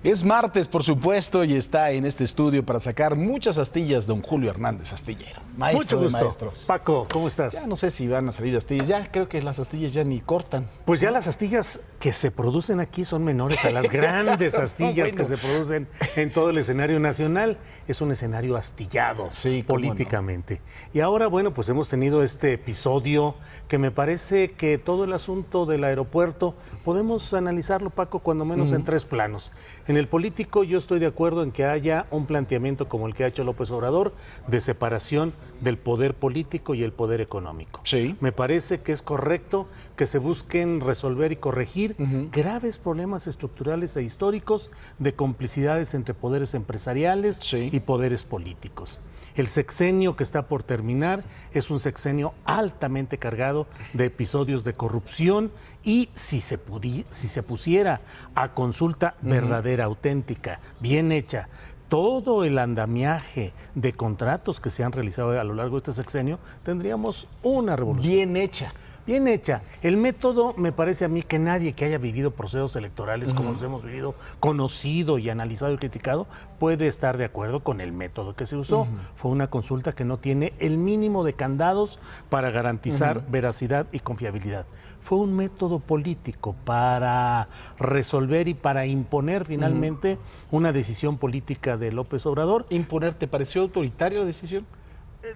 Es martes, por supuesto, y está en este estudio para sacar muchas astillas don Julio Hernández Astillero. Maestro Mucho gusto. de maestros. Paco, ¿cómo estás? Ya no sé si van a salir astillas, ya creo que las astillas ya ni cortan. Pues ya las astillas que se producen aquí son menores a las grandes astillas que se producen en todo el escenario nacional. Es un escenario astillado políticamente. Y ahora, bueno, pues hemos tenido este episodio que me parece que todo el asunto del aeropuerto podemos analizarlo, Paco, cuando menos en tres planos. En el político yo estoy de acuerdo en que haya un planteamiento como el que ha hecho López Obrador de separación del poder político y el poder económico. Sí. Me parece que es correcto que se busquen resolver y corregir graves problemas estructurales e históricos de complicidades entre poderes empresariales y poderes políticos. El sexenio que está por terminar es un sexenio altamente cargado de episodios de corrupción y si se pusiera a consulta verdadera, auténtica, bien hecha, todo el andamiaje de contratos que se han realizado a lo largo de este sexenio, tendríamos una revolución. Bien hecha. Bien hecha. El método, me parece a mí que nadie que haya vivido procesos electorales como los hemos vivido, conocido y analizado y criticado, puede estar de acuerdo con el método que se usó. Fue una consulta que no tiene el mínimo de candados para garantizar veracidad y confiabilidad. Fue un método político para resolver y para imponer finalmente una decisión política de López Obrador. ¿Imponer te pareció autoritaria la decisión?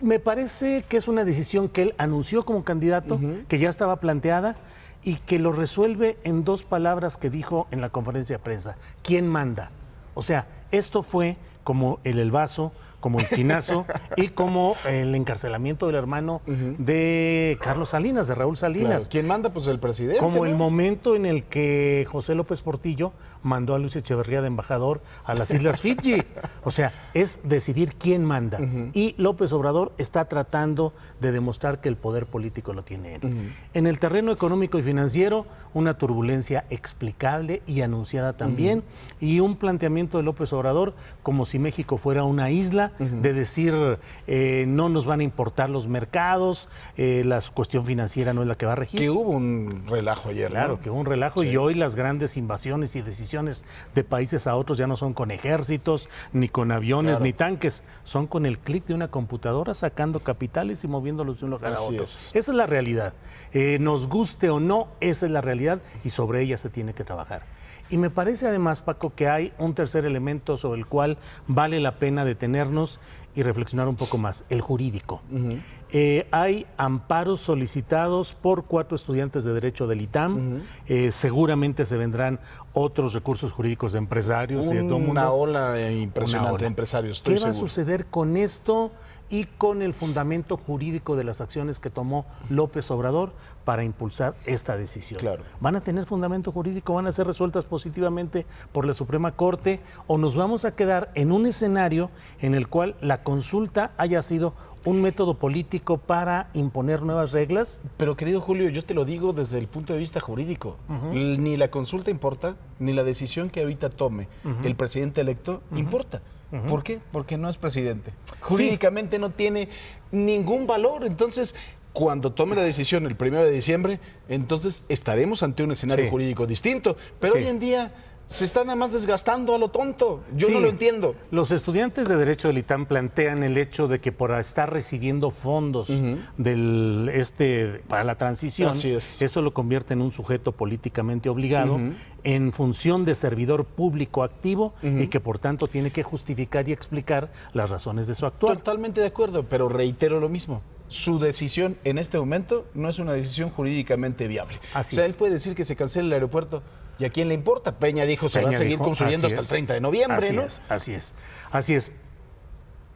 Me parece que es una decisión que él anunció como candidato, que ya estaba planteada y que lo resuelve en dos palabras que dijo en la conferencia de prensa. ¿Quién manda? O sea, esto fue como el vaso, como el quinazo y como el encarcelamiento del hermano de Carlos Salinas, de Raúl Salinas. Claro. ¿Quién manda? Pues el presidente. Como ¿no? el momento en el que José López Portillo mandó a Luis Echeverría de embajador a las Islas Fiji. O sea, es decidir quién manda. Y López Obrador está tratando de demostrar que el poder político lo tiene él. En el terreno económico y financiero, una turbulencia explicable y anunciada también, y un planteamiento de López Obrador como si México fuera una isla, de decir no nos van a importar los mercados, la cuestión financiera no es la que va a regir. Que hubo un relajo ayer. Claro, ¿no? que hubo un relajo y hoy las grandes invasiones y decisiones de países a otros ya no son con ejércitos, ni con aviones, ni tanques, son con el clic de una computadora sacando capitales y moviéndolos de un lugar a otro. Esa es la realidad. Nos guste o no, esa es la realidad y sobre ella se tiene que trabajar. Y me parece además, Paco, que hay un tercer elemento sobre el cual vale la pena detenernos y reflexionar un poco más, el jurídico. Hay amparos solicitados por 4 estudiantes de Derecho del ITAM. Seguramente se vendrán otros recursos jurídicos de empresarios y de todo el mundo. Una ola impresionante de empresarios, estoy ¿Qué va a seguro. suceder con esto y con el fundamento jurídico de las acciones que tomó López Obrador para impulsar esta decisión? Claro. ¿Van a tener fundamento jurídico? ¿Van a ser resueltas positivamente por la Suprema Corte? ¿O nos vamos a quedar en un escenario en el cual la consulta haya sido un método político para imponer nuevas reglas? Pero querido Julio, yo te lo digo desde el punto de vista jurídico. Ni la consulta importa, ni la decisión que ahorita tome el presidente electo importa. ¿Por qué? Porque no es presidente. Jurídicamente no tiene ningún valor. Entonces, cuando tome la decisión el 1 de diciembre, entonces estaremos ante un escenario jurídico distinto. Pero hoy en día se está nada más desgastando a lo tonto. Yo no lo entiendo. Los estudiantes de Derecho del ITAM plantean el hecho de que por estar recibiendo fondos para la transición, eso lo convierte en un sujeto políticamente obligado en función de servidor público activo y que por tanto tiene que justificar y explicar las razones de su actuar. Totalmente de acuerdo, pero reitero lo mismo. Su decisión en este momento no es una decisión jurídicamente viable. Así él puede decir que se cancele el aeropuerto. ¿Y a quién le importa? Peña dijo se va a seguir construyendo hasta el 30 de noviembre, ¿no? Así es.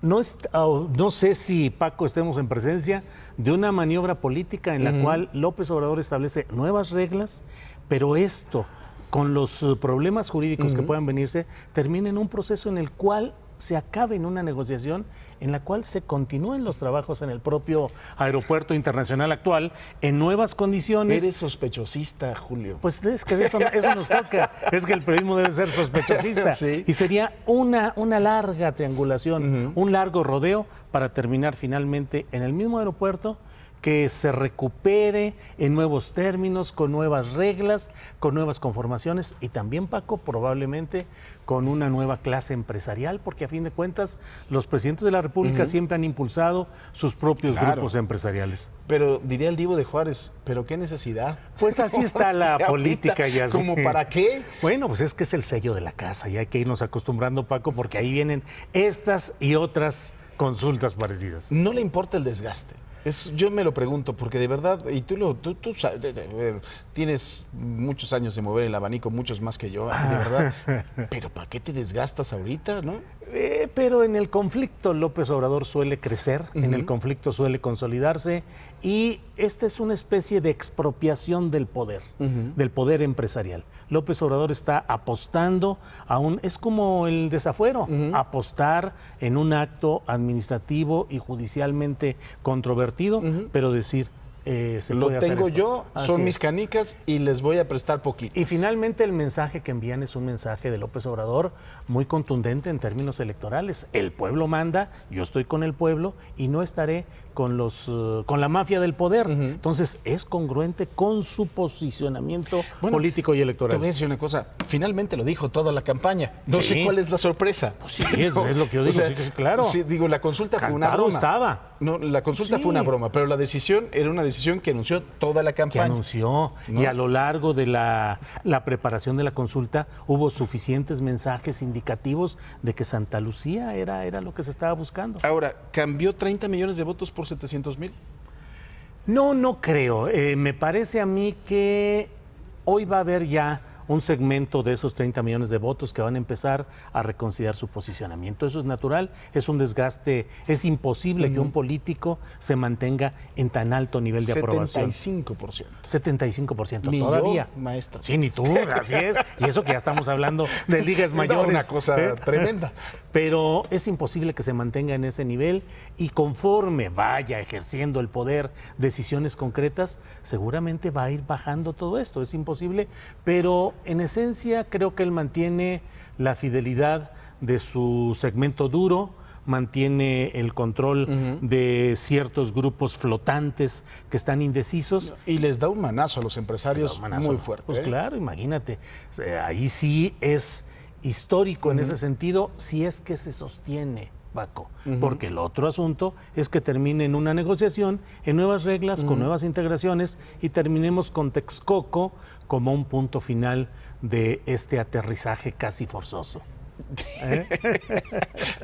No sé si, Paco, estemos en presencia de una maniobra política en la cual López Obrador establece nuevas reglas, pero esto, con los problemas jurídicos que puedan venirse, termina en un proceso en el cual se acabe en una negociación en la cual se continúen los trabajos en el propio aeropuerto internacional actual en nuevas condiciones. Eres sospechosista, Julio. Pues es que eso nos toca, es que el periodismo debe ser sospechosista. Y sería una larga triangulación, un largo rodeo para terminar finalmente en el mismo aeropuerto que se recupere en nuevos términos, con nuevas reglas, con nuevas conformaciones y también, Paco, probablemente con una nueva clase empresarial, porque a fin de cuentas los presidentes de la República siempre han impulsado sus propios grupos empresariales. Pero diría el Divo de Juárez, ¿pero qué necesidad? Pues así está la política ya. ¿Cómo para qué? Bueno, pues es que es el sello de la casa y hay que irnos acostumbrando, Paco, porque ahí vienen estas y otras consultas parecidas. No le importa el desgaste. Yo me lo pregunto, porque de verdad, y tú sabes, tienes muchos años de mover el abanico, muchos más que yo, de verdad, pero ¿para qué te desgastas ahorita, no? Pero en el conflicto López Obrador suele crecer, en el conflicto suele consolidarse y esta es una especie de expropiación del poder empresarial. López Obrador está apostando es como el desafuero, apostar en un acto administrativo y judicialmente controvertido, pero decir, se lo puede hacer tengo esto. yo, Así son es. mis canicas y les voy a prestar poquito. Y finalmente el mensaje que envían es un mensaje de López Obrador muy contundente en términos electorales. El pueblo manda, yo estoy con el pueblo y no estaré con la mafia del poder. Entonces es congruente con su posicionamiento político y electoral. Te voy a decir una cosa, finalmente lo dijo toda la campaña. No sé cuál es la sorpresa. Pues sí, es lo que yo digo, sí, claro. Sí, digo, la consulta fue una Cantado broma. estaba. No, la consulta fue una broma, pero la decisión era una decisión que anunció toda la campaña. Que anunció, ¿no? Y a lo largo de la preparación de la consulta hubo suficientes mensajes indicativos de que Santa Lucía era lo que se estaba buscando. Ahora, ¿cambió 30 millones de votos por 700,000? No creo. Me parece a mí que hoy va a haber ya un segmento de esos 30 millones de votos que van a empezar a reconsiderar su posicionamiento. Eso es natural, es un desgaste, es imposible que un político se mantenga en tan alto nivel de aprobación. 75%. 75% Ni todavía. yo, maestro. Sí, ni tú, así es. Y eso que ya estamos hablando de ligas mayores. Una cosa tremenda. Pero es imposible que se mantenga en ese nivel y conforme vaya ejerciendo el poder decisiones concretas, seguramente va a ir bajando todo esto. Es imposible, pero en esencia creo que él mantiene la fidelidad de su segmento duro, mantiene el control de ciertos grupos flotantes que están indecisos. Y les da un manazo a los empresarios muy fuerte. Pues claro, imagínate, ahí sí es histórico en ese sentido, si es que se sostiene, Paco, porque el otro asunto es que termine en una negociación, en nuevas reglas, con nuevas integraciones y terminemos con Texcoco como un punto final de este aterrizaje casi forzoso.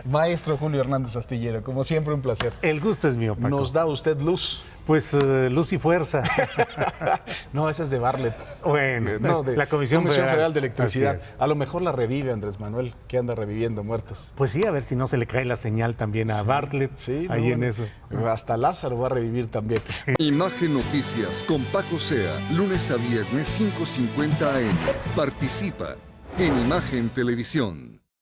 Maestro Julio Hernández Astillero, como siempre un placer. El gusto es mío, Paco. Nos da usted luz. Pues luz y fuerza. No, esa es de Bartlett. Bueno, no, de la Comisión Federal de Electricidad. Así es. A lo mejor la revive Andrés Manuel, que anda reviviendo muertos. Pues sí, a ver si no se le cae la señal también a Bartlett. Sí, ahí en eso. Hasta Lázaro va a revivir también. Imagen Noticias con Paco Sea, lunes a viernes 5:50 AM. Participa en Imagen Televisión.